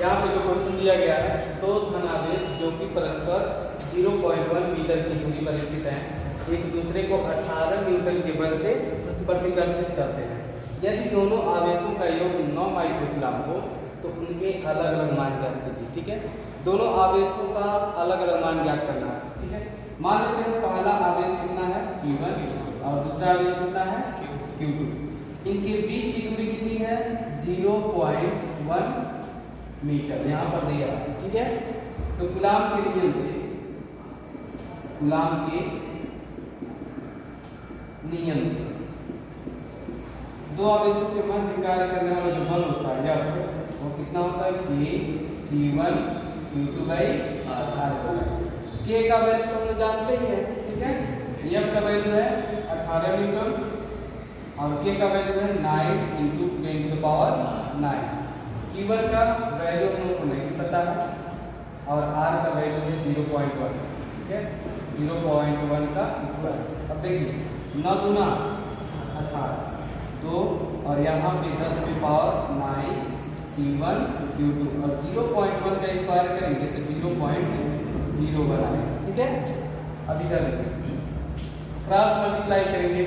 यहाँ पे जो क्वेश्चन दिया गया है, दो धनावेश जो कि परस्पर 0.1 मीटर की दूरी पर स्थित हैं, एक दूसरे को 18 न्यूटन के बल से प्रतिकर्षित करते हैं। यदि दोनों आवेशों का योग 9 माइक्रोकूलम हो तो उनके अलग अलग मान ज्ञात कीजिए। ठीक है, दोनों आवेशों का अलग अलग मान ज्ञात करना है। ठीक है, मान लेते हैं पहला आवेश कितना है Q1 और दूसरा आवेश कितना है Q2। इनके बीच की दूरी कितनी है 0.1 मीटर, यहाँ पर दिया है। ठीक है, तो कूलाम के नियम से, कूलाम के नियम से दो आवेशों के मध्य कार्य करने वाला जो बल होता है या वो कितना होता है K1 Q2 by R। K का वैल्यू तो हम लोग जानते ही हैं। ठीक है, F का वैल्यू है 18 न्यूटन और K का वैल्यू है 9 × 10⁹9। Q1 का वैल्यू हम लोग को नहीं पता है और R का वैल्यू है 0.1। ठीक है, 0.1 का स्क्वायर। अब देखिए 9 दूना 18 2 और यहाँ पे 10⁹9 Q1 Q2 और 0.1 का स्क्वायर करेंगे तो 0.0 बनाएगा। ठीक है, अभी कर लेंगे क्रॉस मल्टीप्लाई करेंगे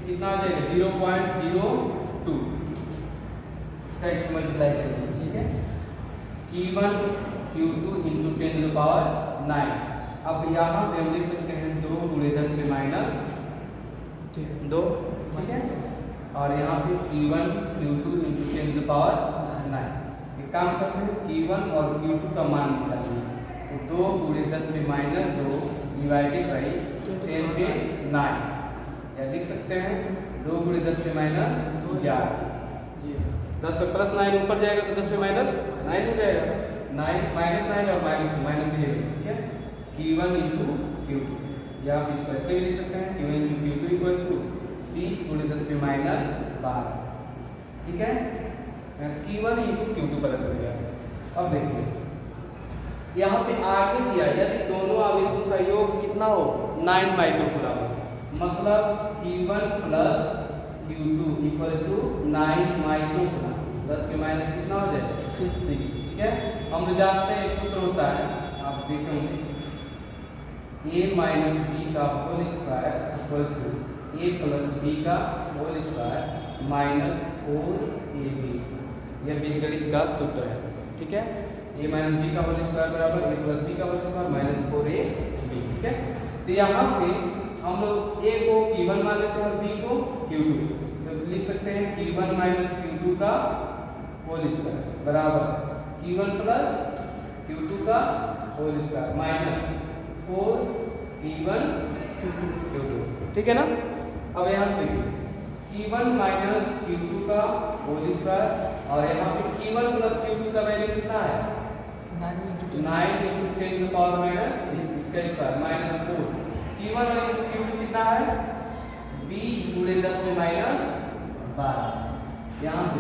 कितना आ जाएगा 0.02, इसका इसमें मल्टीप्लाई करेंगे। ठीक है, Q1 Q2 × 10⁹9। अब यहाँ से हम लिख सकते हैं 2 × 10⁻²। ठीक है, और यहाँ पे Q1 Q2 × 10⁹9। एक काम करते हैं Q1 और Q2 का मान निकालना है, तो 2 × 10⁻² डिवाइडेड बाई 10⁻9, या लिख सकते हैं 2 × 10⁻11। 10 पे +9 ऊपर जाएगा तो 10⁻9 हो जाएगा, 9 -9 और -2 -11। ठीक है, Q1 × Q2, या आप इसको ऐसे भी लिख सकते हैं Q1 × Q2 = 20 × 10⁻12। ठीक है, Q1 × Q2 पता चल गया। अब देखिए यहाँ पे आगे दिया यदि दोनों आवेशों का योग कितना हो 9 माइक्रोकूलम, मतलब Q1 + Q2 = 9 माइक्रोकूलम। 10 के माइनस कितना हो जाएगा 6। ठीक है, हम जानते हैं एक सूत्र होता है, आप देखे होंगे A - B का होल स्क्वायर = A + B का होल स्क्वायर -4AB। यह बीजगणित का सूत्र है। ठीक है, A - B का होल स्क्वायर बराबर A + B का होल स्क्वायर -4AB। ठीक है, तो यहाँ से हम लोग A को Q1 मान लेते हैं और B को Q2, तो लिख सकते हैं Q1 - Q2 का होल स्क्वायर बराबर Q1 + Q2 का होल स्क्वायर -4 Q1 Q2। ठीक है ना, अब यहाँ से Q1 - Q2 का होल स्क्वायर और यहाँ पे Q1 + Q2 का वैल्यू कितना है 9 × 10⁻6 का स्क्वायर -4। Q1 × Q2 कितना है 20 × 10⁻12, यहाँ से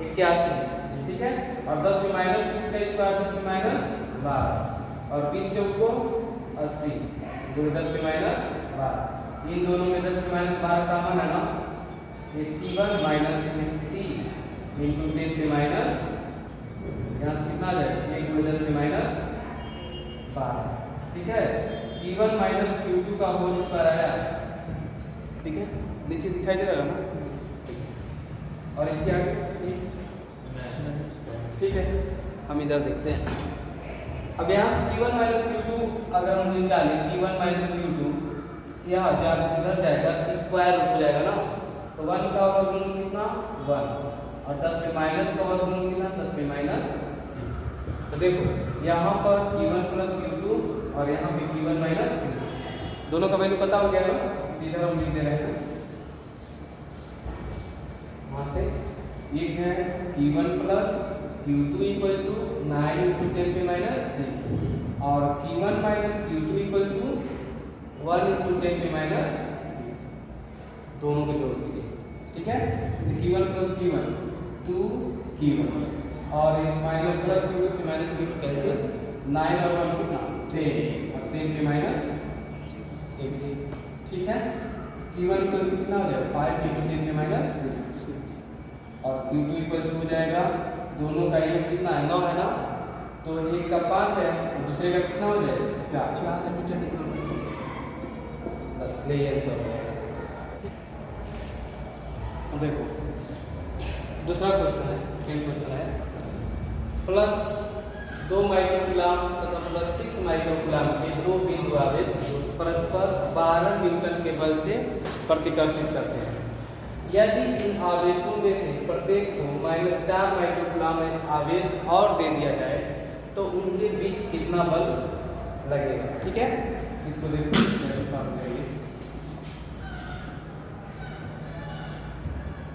81। ठीक है, और 10 में -6 का स्क्वायर 10⁻12 और 20 चौक को 80 × 10⁻12। इन दोनों में 10⁻12 कॉमन है ना, 81 - 80 × 10⁻, यहाँ से कितना आ जाएगा 1 × 10⁻12। ठीक है, Q1 - Q2 का होल स्क्वायर आया। ठीक है, नीचे दिखाई दे रहा है ना, और इसके आगे ठीक है, हम इधर देखते हैं। अब यहाँ से Q1 - Q2 अगर हम निकालें Q1 - Q2, यह जब इधर जाएगा स्क्वायर रूट हो जाएगा ना, तो 1 का वर्गमूल कितना 1 और 10 में माइनस का वर्गमूल कितना 10 में -6। तो देखो यहाँ पर Q1 + Q2 और यहाँ पे Q1 - Q2 दोनों का वैल्यू पता हो गया ना, इधर हम लिख दे रहे हैं। वहाँ से एक है Q1 + Q2 = 9 × 10⁻6 और Q1 - Q2 = 1 × 10⁻6, दोनों को जोड़ दीजिए। ठीक है, तो Q1 + Q1 2 Q1 और + Q2 से -Q2 कैंसिल, 9 और 1 कितना 10 और 10⁻6। ठीक है, Q1 कितना हो जाएगा 5 × 10⁻6 और Q2 हो जाएगा दोनों का योग कितना है 9 है ना, तो एक का 5 है तो दूसरे का कितना हो जाएगा 4। बस यही आंसर हो जाएगा। देखो दूसरा क्वेश्चन है, सेकेंड क्वेश्चन है प्लस 2 माइक्रोकूलम तथा प्लस 6 माइक्रोकूलम के दो बिंदु आवेश परस्पर 12 न्यूटन के बल से प्रतिकर्षित करते हैं। यदि इन आवेशों में से प्रत्येक को -4 माइक्रोकूलम आवेश और दे दिया जाए तो उनके बीच कितना बल लगेगा। ठीक है, इसको देखो कैसे सॉल्व करेंगे।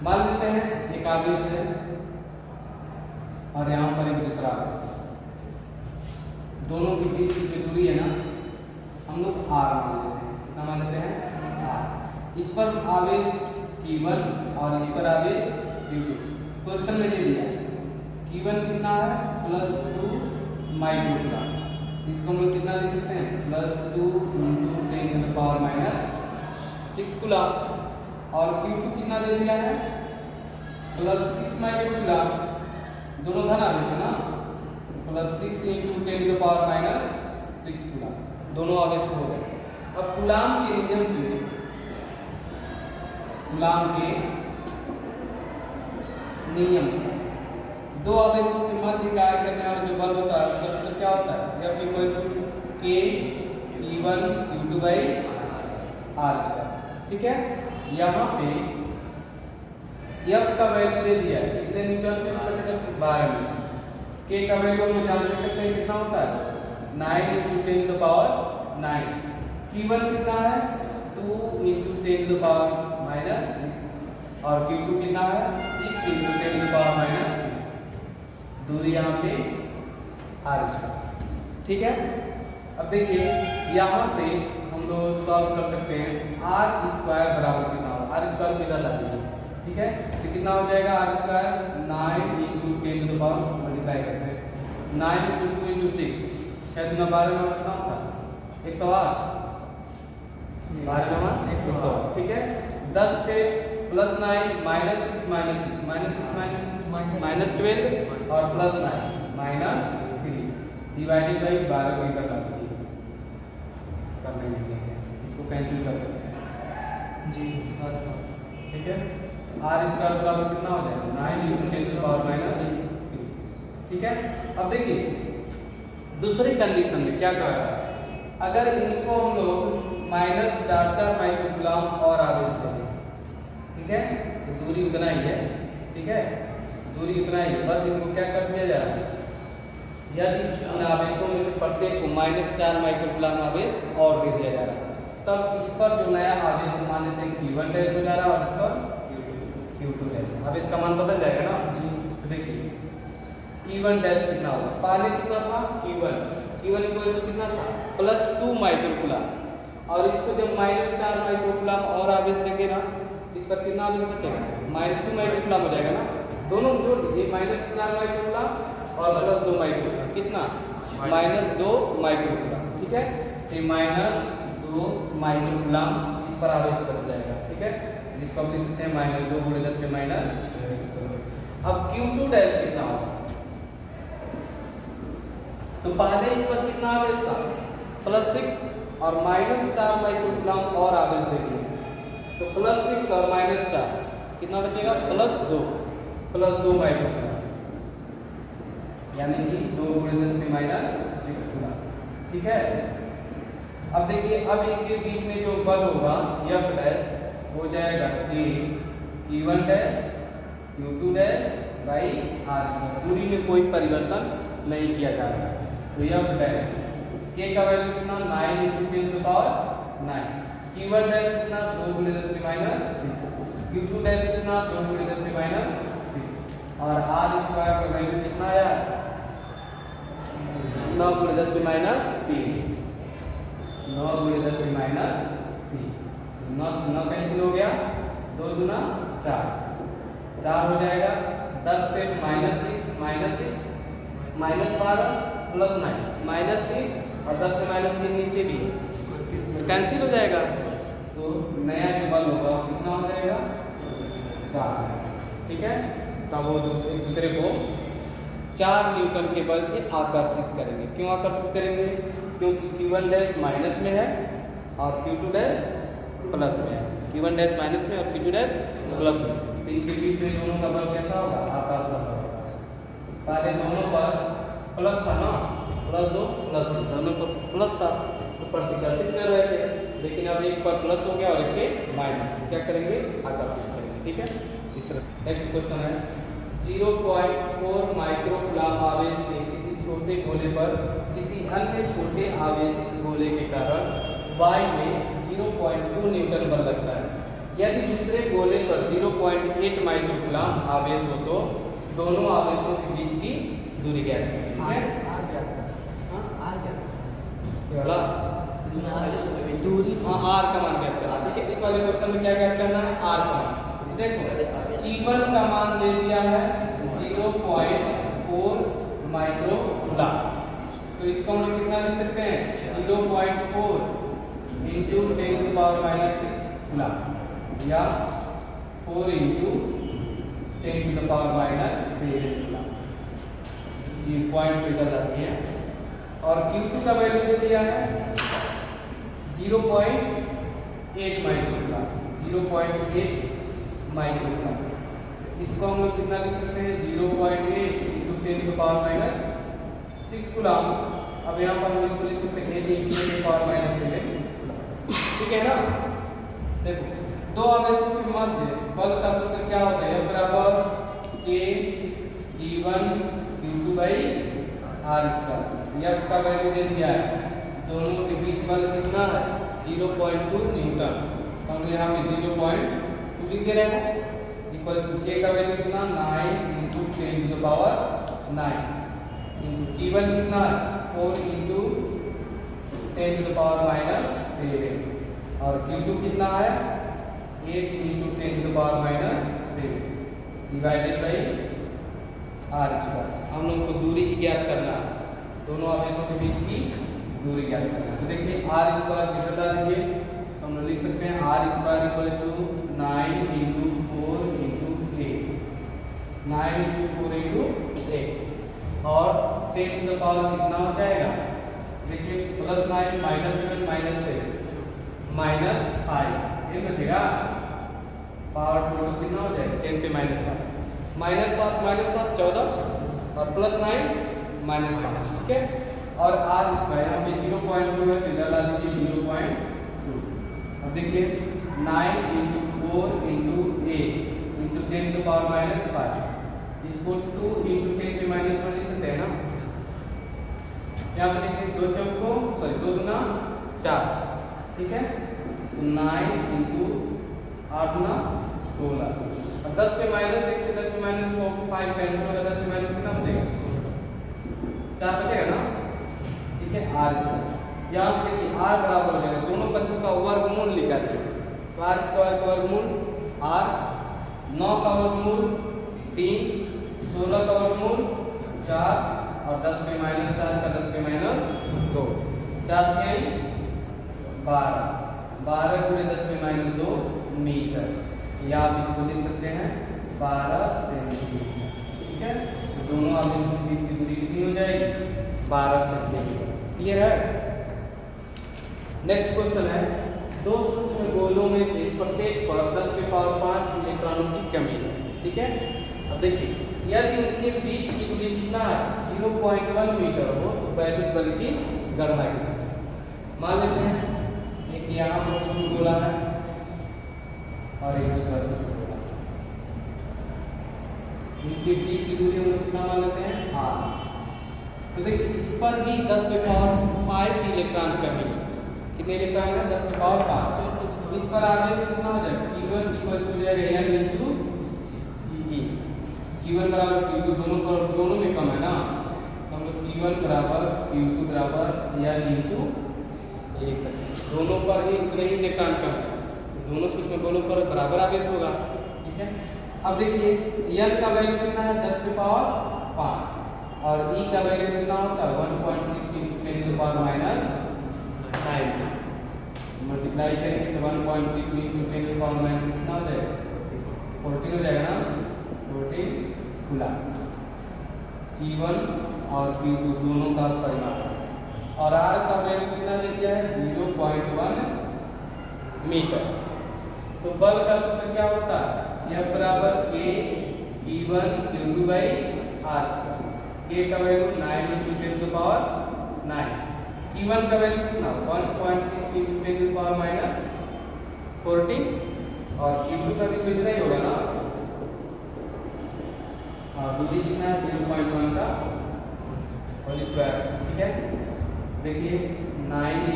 मान लेते हैं एक आवेश है और यहाँ पर एक दूसरा आवेश है, दोनों के बीच की जो दूरी है ना हम लोग r मान लेते हैं। कितना मान लेते हैं r। इस पर आवेश Q1 और इस पर आवेश Q2। क्वेश्चन में दे दिया Q1 कितना है +2 माइक्रोकूलम, इसको हम लोग कितना दे सकते हैं +2 × 10⁻⁻6 कूलम, और Q2 कितना दे दिया है +6 माइक्रोकूलम, दोनों धन आवेश है ना, +6 × 10⁻⁻6 कूलम, दोनों आवेश हो गए। अब कूलम के नियम से, कूलम के नियम से दो आवेशों के मध्य कार्य करने वाला जो बल होता है उसका सूत्र क्या होता है, F = K P1 Q2/r²। ठीक है, यहाँ पे F का वैल्यू दे दिया है कितने न्यूटन से प्रतिकर्षित 12 न्यूटन। K का वैल्यू हम लोग जानते हैं कितना होता है 9 × 10⁻⁹। Q1 कितना है 2 × 10⁻⁻6 और Q2 कितना है 6 × 10⁻⁻6। दूरी यहाँ पे r²। ठीक है, अब देखिए यहाँ से हम लोग सॉल्व कर सकते हैं r² बराबर कितना होगा, r² को इधर ला दीजिए। ठीक है, तो कितना हो जाएगा r², 9 × 10 मल्टीप्लाई करते हैं 9 × 2 × 6, 6 × 12 में कितना होता है 108, 12 × 108। ठीक है, 10 पे +9 -6 -6 -12 और +9 -3 डिवाइडेड बाई 12 को इधर ला दीजिए, कर लेंगे, इसको कैंसिल कर सकते हैं जी। ठीक है, r² बराबर कितना हो जाएगा 9 × 10⁻⁻3। ठीक है, अब देखिए दूसरी कंडीशन में क्या कर रहा है, अगर इनको हम लोग -4 माइक्रोकूलम और आवेश देंगे। ठीक है, तो दूरी उतना ही है। ठीक है, दूरी उतना ही है, बस इनको क्या कर दिया जा रहा है, यदि इन आवेशों में से प्रत्येक को -4 माइक्रोकूलम आवेश और दे दिया जा रहा है, तब इस पर जो नया आवेश मान लेते हैं Q1 डैश हो जा रहा है और इस पर Q2 डैश, आवेश का मान बदल जाएगा ना जी। तो देखिए Q1 डैश कितना होगा, पहले कितना था Q1 इक्वल टू कितना था +2 माइक्रोकूलम, और इसको जब -4 माइक्रोकूलम और आवेश देंगे ना, इस पर कितना आवेश बचेगा -2 माइक्रोकूलम हो जाएगा ना, दोनों जोड़ दीजिए -4 माइक्रोकूलम और +2 माइक्रोकूलम, कितना -2 माइक्रोकूलम। ठीक है, तो -2 माइक्रोकूलम इस पर आवेश बच जाएगा। ठीक है, जिसको हम लिख सकते हैं -2 × 10⁻⁻6। अब Q2 डैश कितना होगा, तो पहले इस पर कितना आवेश था +6 और -4 माइक्रोकूलम और आवेश दे दिए, तो +6 और -4 कितना बचेगा +2 माइक्रोकूलम, यानी कि 2 × 10⁻⁶ कूलम। ठीक है, अब देखिए अब इनके बीच में जो बल होगा F डैश हो जाएगा P1 डैश Q2 डैश/r²। दूरी में कोई परिवर्तन नहीं किया जा रहा है, तो F डैश K का वैल्यू कितना 9 × 10⁻⁹, Q1 डैश कितना 2 × 10⁻⁶, Q2 डैश कितना 2 × 10⁻⁶, और r² का वैल्यू कितना आया 9 × 10⁻⁻3, 9 × 10⁻⁻3, 9 कैंसिल हो गया, 2 दूना 4 हो जाएगा, 10 पे -6 -12 +9 -3 और 10 पे -3 नीचे भी तो कैंसिल हो जाएगा, तो नया जो बल होगा कितना हो जाएगा 4। ठीक है, तब वो दूसरे को 4 न्यूटन के बल से आकर्षित करेंगे। क्यों आकर्षित करेंगे? क्योंकि Q1 डैश माइनस में है और Q2 डैश प्लस में है। Q1 डैश माइनस में और Q2 डैश प्लस में, तो इनके बीच में दोनों का बल कैसा होगा? आकर्षण होगा। पहले दोनों पर प्लस था ना, प्लस 2 प्लस 1, दोनों पर प्लस था तो प्रतिकर्षित कर रहे थे, लेकिन अब एक पर प्लस हो गया और एक पे माइनस, तो क्या करेंगे? आकर्षित करेंगे। ठीक है, इस तरह से। नेक्स्ट क्वेश्चन है 0.4 माइक्रोकूलम आवेश के किसी छोटे गोले पर किसी अन्य छोटे आवेशित गोले के कारण y में 0.2 न्यूटन बल लगता है। यदि दूसरे गोले पर 0.8 माइक्रोकूलम आवेश हो तो दोनों आवेशों के बीच की दूरी ज्ञात करें। ठीक है, दूरी r का मान ज्ञात करना। ठीक है, इस वाले क्वेश्चन में क्या ज्ञात करना है? r का मान। देखो G1 का मान दे दिया है 0.4 माइक्रोकूलम, तो इसको हम लोग कितना लिख सकते हैं? 0.4 into 10 to power minus 6 coulomb या 4 into 10 to the power minus 7 coulomb. G point पे इधर आती है। और Q2 का वैल्यू दे दिया है 0.8 माइक्रोकूलम, 0.8 माइक्रोकूलम। इसको हम लोग कितना लिख सकते हैं? 0.8 into 10 to power minus 6 coulomb. अब यहाँ पर हम इसको लिख सकते हैं 8 इंटू 10 टू पावर माइनस 7। ठीक है ना? देखो दो आवेशों के मध्य बल का सूत्र क्या होता है? F बराबर K E1 Q2 by R square. F का वैल्यू दे दिया है, दोनों के बीच बल कितना है? 0.2 न्यूटन, तो हम यहाँ पे 0.2 लिख दे रहे हैं। इक्वल टू K का वैल्यू कितना? 9 into 10 to the power 9 into Q1 कितना? 4 into 10 to the power minus 7 और Q2 कितना है? 8 into 10 to the power minus 7 divided by R square. हम लोग को दूरी ज्ञात करना है, दोनों आवेशों के बीच की दूरी ज्ञात करना है। तो देखिए R स्क्वायर किसे बता दीजिए, तो हम लोग लिख सकते हैं R square equal to 9 into 4 into 8, 9 into 4 into 8 और 10 टू द पावर कितना हो जाएगा? देखिए प्लस 9 माइनस 7 माइनस 7 माइनस 5, ये बचेगा पावर टोटल कितना हो जाएगा? 10 पे माइनस 5, माइनस 7 14 और प्लस 9 माइनस 5। ठीक है, और R स्क्वायर यहाँ पे 0.2 है तो इधर ला दीजिए 0.2। अब देखिए 9 into 4 into 8 into 10 to power minus 5, इसको 2 इंटू 10 पे माइनस 1 लिख सकते हैं ना। यहाँ पे देखिए 2 चौको 2 गुना 4, ठीक है, 9 इंटू 8 गुना 16 और 10 पे माइनस 1 से 10 पे माइनस 5 कैंसिल होगा, 10 पे माइनस कितना बचेगा? 4 बचेगा ना। ठीक है, R स्क्वायर यहाँ से देखिए R बराबर हो जाएगा, दोनों पक्षों का वर्गमूल निकाल दीजिए, तो R स्क्वायर का वर्गमूल R, 9 का वर्गमूल 3, 16 का वर्गमूल 4 और 10 पे माइनस 4 का 10 पे माइनस 2, 4 के 12, 12 गुणे 10 पे माइनस 2 मीटर, या आप इसको लिख सकते हैं 12 सेंटीमीटर। ठीक है, तो दोनों आवेशों के बीच की दूरी कितनी हो जाएगी? 12 सेंटीमीटर। क्लियर है? नेक्स्ट क्वेश्चन है, दो सूक्ष्म गोलों में से प्रत्येक पर 10 के पावर 5 इलेक्ट्रॉनों की कमी है। ठीक है, अब देखिए यदि उनके बीच की दूरी कितना है? 0.1 मीटर हो तो वैद्युत बल की गणना कीजिए। मान लेते हैं एक यहाँ पर सूक्ष्म गोला है और एक दूसरा सूक्ष्म गोला, इनके बीच की दूरी हम कितना मान लेते हैं? R। तो देखिए इस पर भी 10 के पावर 5 इलेक्ट्रॉन कमी है। कितने इलेक्ट्रॉन है? 10 के पावर 5। तो इस पर आवेश कितना हो जाएगा? Q1 इक्वल टू जाएगा N इंटू E। Q1 बराबर Q2, दोनों में कम है ना, तो हम लोग Q1 बराबर Q2 बराबर N इंटू लिख सकते हैं। दोनों पर ही उतने ही इलेक्ट्रॉन कम है, दोनों सूक्ष्म गोलों पर बराबर आवेश होगा। ठीक है, अब देखिए N का वैल्यू कितना है? 10 के पावर 5 और E का वैल्यू कितना होता है? 1.6 into 10 to power minus 9, multiply करेंगे तो 1.6 इंटू 10 टू पावर माइनस कितना हो जाएगा? 14 हो जाएगा ना, 14 कूलम। T1 और T2 दोनों का परिमाण, और R का वैल्यू कितना दे दिया है 0.1 मीटर। तो बल का सूत्र क्या होता है, F बराबर K P1 Q2 by R square. K का वैल्यू 9 × 10⁹, P1 का वैल्यू कितना 1.6 × 10⁻14, और Q2 का भी कितना ही होगा ना, और दूरी कितना है 0.1 का होल स्क्वायर। ठीक है, देखिए 9 ×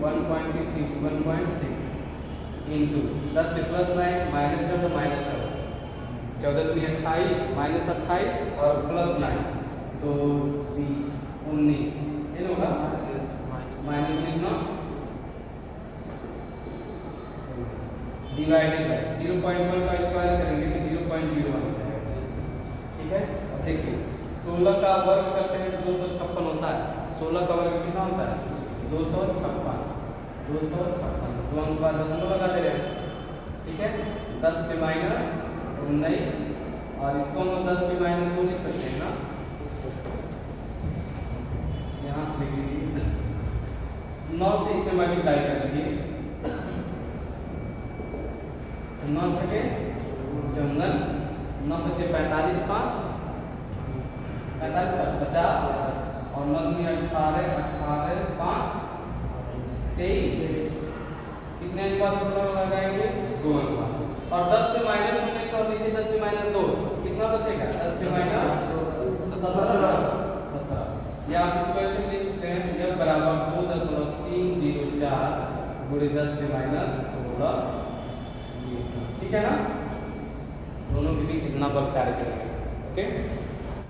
1.6 × 1.6 इंटू 10 में +9 -14 -14, 14 दूनी 28 -28 और +9 तो 20 19, ये होगा -19 ना डिवाइडेड बाय 0.1 का स्क्वायर करेंगे तो 0.01 जाएगा। ठीक है, अब देखिए 16 का वर्ग करते हैं तो 256 होता है। 16 का वर्ग कितना होता है 256, 256 तो अंक बाद दशमलव लगाते रहे। ठीक है, 10 में -19, और इसको हम 10 में -2 लिख सकते हैं ना, यहाँ से लिख लीजिए, 9 से इसे मल्टीप्लाई कर लीजिए, 9 सके 54, 9 बचे 45 5 45 50, और 9 में 18 18 5 23, कितने अंक बाद दशमलव लगाएंगे 2 अंक बाद, और 10 में माइनस होने से और नीचे 10 में -2 कितना बचेगा 10 में -17, या आप इसको ऐसे लिख सकते हैं F बराबर 2.304 × 10 में -16। ठीक है ना, दोनों के बीच इतना बल कार्य करेगा। ओके।